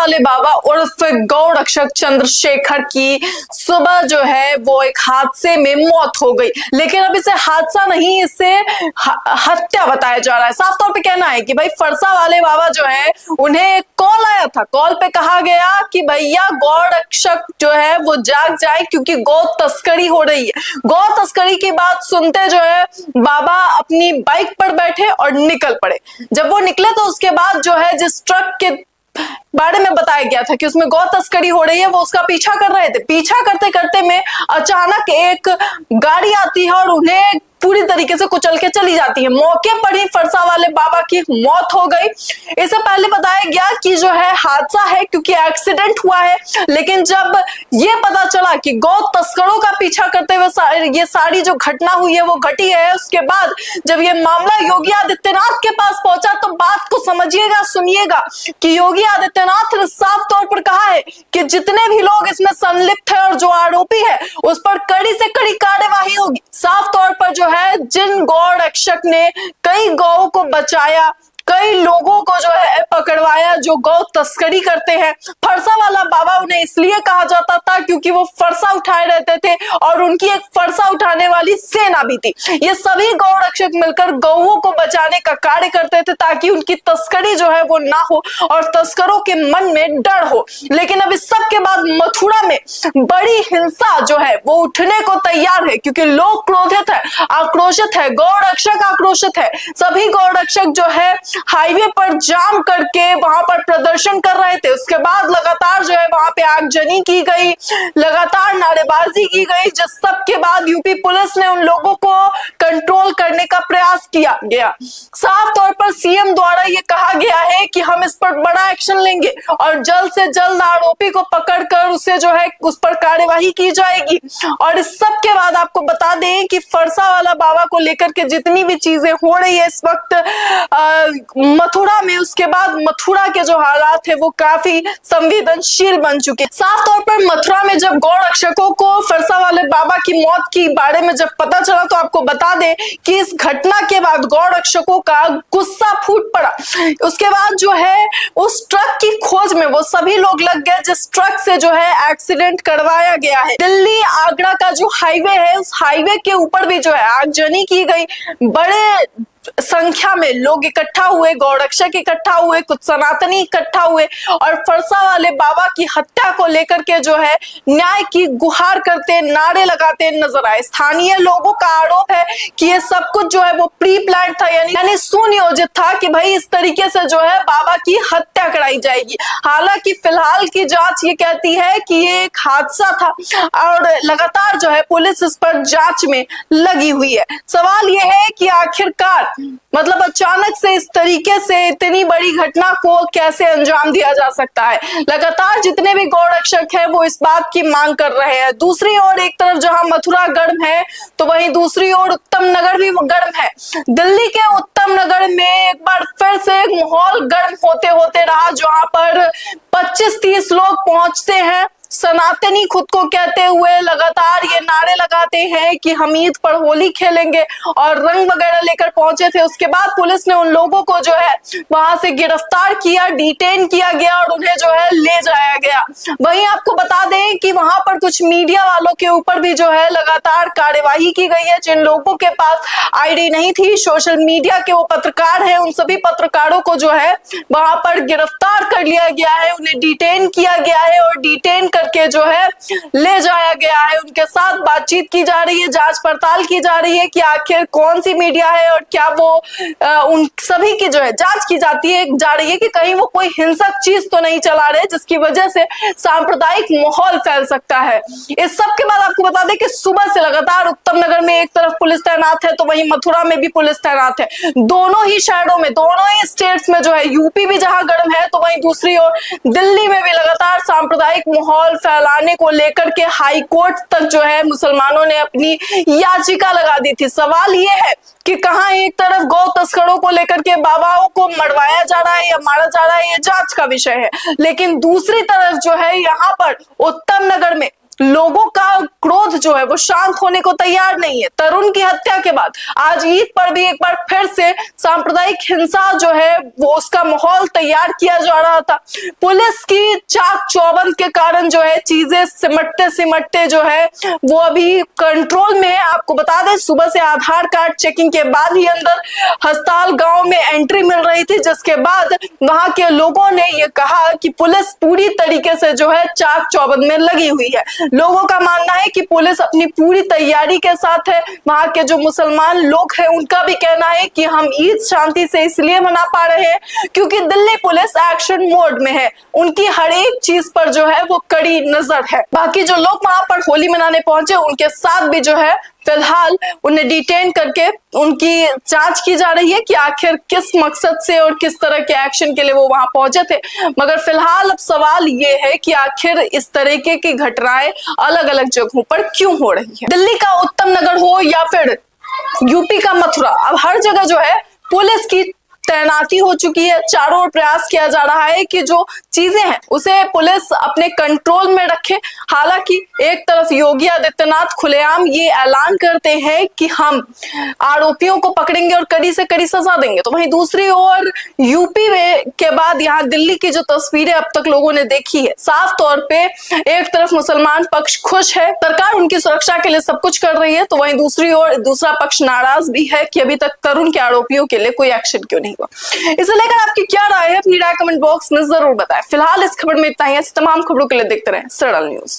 वाले बाबा उर्फ गौ रक्षक चंद्रशेखर की सुबह जो है वो एक हादसे में मौत हो गई। लेकिन अब इसे हादसा नहीं, इसे हत्या बताया जा रहा है। साफ तौर पे कहना है कि भाई फरसा वाले बाबा जो है उन्हें कॉल आया था। कॉल पे कहा गया कि भैया गौ रक्षक जो है वो जाग जाए क्योंकि गौ तस्करी हो रही है। गौ तस्करी की बात सुनते जो है बाबा अपनी बाइक पर बैठे और निकल पड़े। जब वो निकले तो उसके बाद जो है जिस ट्रक के बारे में बताया गया था कि उसमें गौ तस्करी हो रही है वो उसका पीछा कर रहे थे। पीछा करते करते में अचानक एक गाड़ी आती है और उन्हें पूरी तरीके से कुचल के चली जाती है। मौके पर ही फरसा वाले बाबा की मौत हो गई। इससे पहले बताया गया कि जो है हादसा है क्योंकि एक्सीडेंट हुआ है। लेकिन जब ये पता चला कि गौ तस्करों का पीछा करते हुए ये सारी जो घटना हुई है वो घटी है, उसके बाद जब ये मामला योगी आदित्यनाथ के पास पहुंचा तो बात को समझिएगा, सुनिएगा कि योगी आदित्यनाथ ने साफ तौर पर कहा है कि जितने भी लोग इसमें संलिप्त है और जो आरोपी है उस पर कड़ी से कड़ी कार्यवाही होगी। साफ तौर पर जो है जिन गौ रक्षक ने कई गौ को बचाया, कई लोगों को जो है पकड़वाया जो गौ तस्करी करते हैं। फरसा वाला बाबा उन्हें इसलिए कहा जाता था क्योंकि वो फरसा उठाए रहते थे और उनकी एक फरसा उठाने वाली सेना भी थी। ये सभी गौ रक्षक मिलकर गौओं को बचाने का कार्य करते थे ताकि उनकी तस्करी जो है वो ना हो और तस्करों के मन में डर हो। लेकिन अब इस सब के बाद मथुरा में बड़ी हिंसा जो है वो उठने को तैयार है क्योंकि लोग क्रोधित है, आक्रोशित है, गौ रक्षक आक्रोशित है। सभी गौ रक्षक जो है हाईवे पर जाम करके वहां पर प्रदर्शन कर रहे थे। उसके बाद लगातार जो है वहां पे आगजनी की गई, लगातार नारेबाजी की गई, जिस सब के बाद यूपी पुलिस ने उन लोगों को कंट्रोल करने का प्रयास किया गया। साफ तौर पर सीएम द्वारा ये कहा गया है कि हम इस पर बड़ा एक्शन लेंगे और जल्द से जल्द आरोपी को पकड़कर उसे जो है उस पर कार्यवाही की जाएगी। और इस सब के बाद आपको बता दें कि फरसा वाला बाबा को लेकर के जितनी भी चीजें हो रही है इस वक्त मथुरा में, उसके बाद मथुरा के जो हालात है वो काफी संवेदनशील बन चुके हैं। साफ तौर पर मथुरा में जब गौ रक्षकों को फरसा वाले बाबा की मौत की बारे में जब पता चला तो आपको बता दें कि इस घटना के बाद गौ रक्षकों का गुस्सा फूट पड़ा। उसके बाद जो है उस ट्रक की खोज में वो सभी लोग लग गए जिस ट्रक से जो है एक्सीडेंट करवाया गया है। दिल्ली आगरा का जो हाईवे है उस हाईवे के ऊपर भी जो है आगजनी की गई। बड़े संख्या में लोग इकट्ठा हुए, गौरक्षक इकट्ठा हुए, कुछ सनातनी इकट्ठा हुए और फरसा वाले बाबा की हत्या को लेकर के जो है न्याय की गुहार करते, नारे लगाते नजर आए। स्थानीय लोगों का आरोप है कि ये सब कुछ जो है वो प्री प्लान था, यानी सुनियोजित था कि भाई इस तरीके से जो है बाबा की हत्या कराई जाएगी। हालांकि फिलहाल की जांच ये कहती है कि ये एक हादसा था और लगातार जो है पुलिस इस पर जांच में लगी हुई है। सवाल ये है कि आखिरकार मतलब अचानक से इस तरीके से इतनी बड़ी घटना को कैसे अंजाम दिया जा सकता है। लगातार जितने भी गौ रक्षक है वो इस बात की मांग कर रहे हैं। दूसरी ओर एक तरफ जहां मथुरा गर्म है तो वहीं दूसरी ओर उत्तम नगर भी गर्म है। दिल्ली के उत्तम नगर में एक बार फिर से एक माहौल गर्म होते होते रहा जहां पर 25-30 लोग पहुंचते हैं। सनातनी खुद को कहते हुए लगातार ये नारे लगाते हैं कि हम ईद पर होली खेलेंगे और रंग वगैरह लेकर पहुंचे थे। उसके बाद पुलिस ने उन लोगों को जो है वहां से गिरफ्तार किया, डिटेन किया गया और उन्हें जो है ले जाया गया। वहीं आपको बता दें कि वहां पर कुछ मीडिया वालों के ऊपर भी जो है लगातार कार्यवाही की गई है। जिन लोगों के पास आईडी नहीं थी, सोशल मीडिया के वो पत्रकार हैं, उन सभी पत्रकारों को जो है वहां पर गिरफ्तार कर लिया गया है, उन्हें डिटेन किया गया है और डिटेन करके जो है ले जाया गया है। उनके साथ बातचीत की जा रही है, जांच पड़ताल की जा रही है कि आखिर कौन सी मीडिया है और क्या वो उन सभी की जो है जांच की जा रही है कि कहीं वो कोई हिंसक चीज तो नहीं चला रहे जिसकी वजह से सांप्रदायिक माहौल फैल सकता है। इस सब के बाद आपको बता दें कि सुबह से लगातार उत्तम नगर में एक तरफ पुलिस तैनात है तो वहीं मथुरा में भी पुलिस तैनात है। दोनों ही शहरों में, दोनों ही स्टेट्स में जो है, यूपी भी जहां गर्म है तो वहीं दूसरी ओर दिल्ली में भी लगातार सांप्रदायिक माहौल फैलाने को लेकर के हाई कोर्ट तक जो है मुसलमानों ने अपनी याचिका लगा दी थी। सवाल ये है कि कहां एक तरफ गौ तस्करों को लेकर के बाबाओं को मरवाया जा रहा है या मारा जा रहा है, ये जांच का विषय है, लेकिन दूसरी तरफ जो है यहाँ पर उत्तम नगर में लोगों का क्रोध जो है वो शांत होने को तैयार नहीं है। तरुण की हत्या के बाद आज ईद पर भी एक बार फिर से सांप्रदायिक हिंसा जो है वो उसका माहौल तैयार किया जा रहा था। पुलिस की चाक चौबंद के कारण जो है चीजें सिमटते सिमटते जो है वो अभी कंट्रोल में है। आपको बता दें, सुबह से आधार कार्ड चेकिंग के बाद ही अंदर हस्ताल गांव में एंट्री मिल रही थी, जिसके बाद वहां के लोगों ने ये कहा कि पुलिस पूरी तरीके से जो है चाक चौबंद में लगी हुई है। लोगों का मानना है कि पुलिस अपनी पूरी तैयारी के साथ है। वहां के जो मुसलमान लोग हैं उनका भी कहना है कि हम ईद शांति से इसलिए मना पा रहे हैं क्योंकि दिल्ली पुलिस एक्शन मोड में है। उनकी हर एक चीज पर जो है वो कड़ी नजर है। बाकी जो लोग वहां पर होली मनाने पहुंचे उनके साथ भी जो है फिलहाल उन्हें डिटेन करके उनकी जांच की जा रही है कि आखिर किस मकसद से और किस तरह के एक्शन के लिए वो वहां पहुंचे थे। मगर फिलहाल अब सवाल ये है कि आखिर इस तरीके की घटनाएं अलग अलग जगहों पर क्यों हो रही है। दिल्ली का उत्तम नगर हो या फिर यूपी का मथुरा, अब हर जगह जो है पुलिस की तैनाती हो चुकी है। चारों ओर प्रयास किया जा रहा है कि जो चीजें हैं उसे पुलिस अपने कंट्रोल में रखे। हालांकि एक तरफ योगी आदित्यनाथ खुलेआम ये ऐलान करते हैं कि हम आरोपियों को पकड़ेंगे और कड़ी से कड़ी सजा देंगे, तो वहीं दूसरी ओर यूपी में के बाद यहाँ दिल्ली की जो तस्वीरें अब तक लोगों ने देखी है, साफ तौर पे एक तरफ मुसलमान पक्ष खुश है, सरकार उनकी सुरक्षा के लिए सब कुछ कर रही है, तो वहीं दूसरी ओर दूसरा पक्ष नाराज भी है कि अभी तक तरुण के आरोपियों के लिए कोई एक्शन क्यों नहीं। इसे लेकर आपकी क्या राय है, अपनी राय कमेंट बॉक्स में जरूर बताएं। फिलहाल इस खबर में इतना ही। ऐसी तमाम खबरों के लिए देखते रहें सरल न्यूज।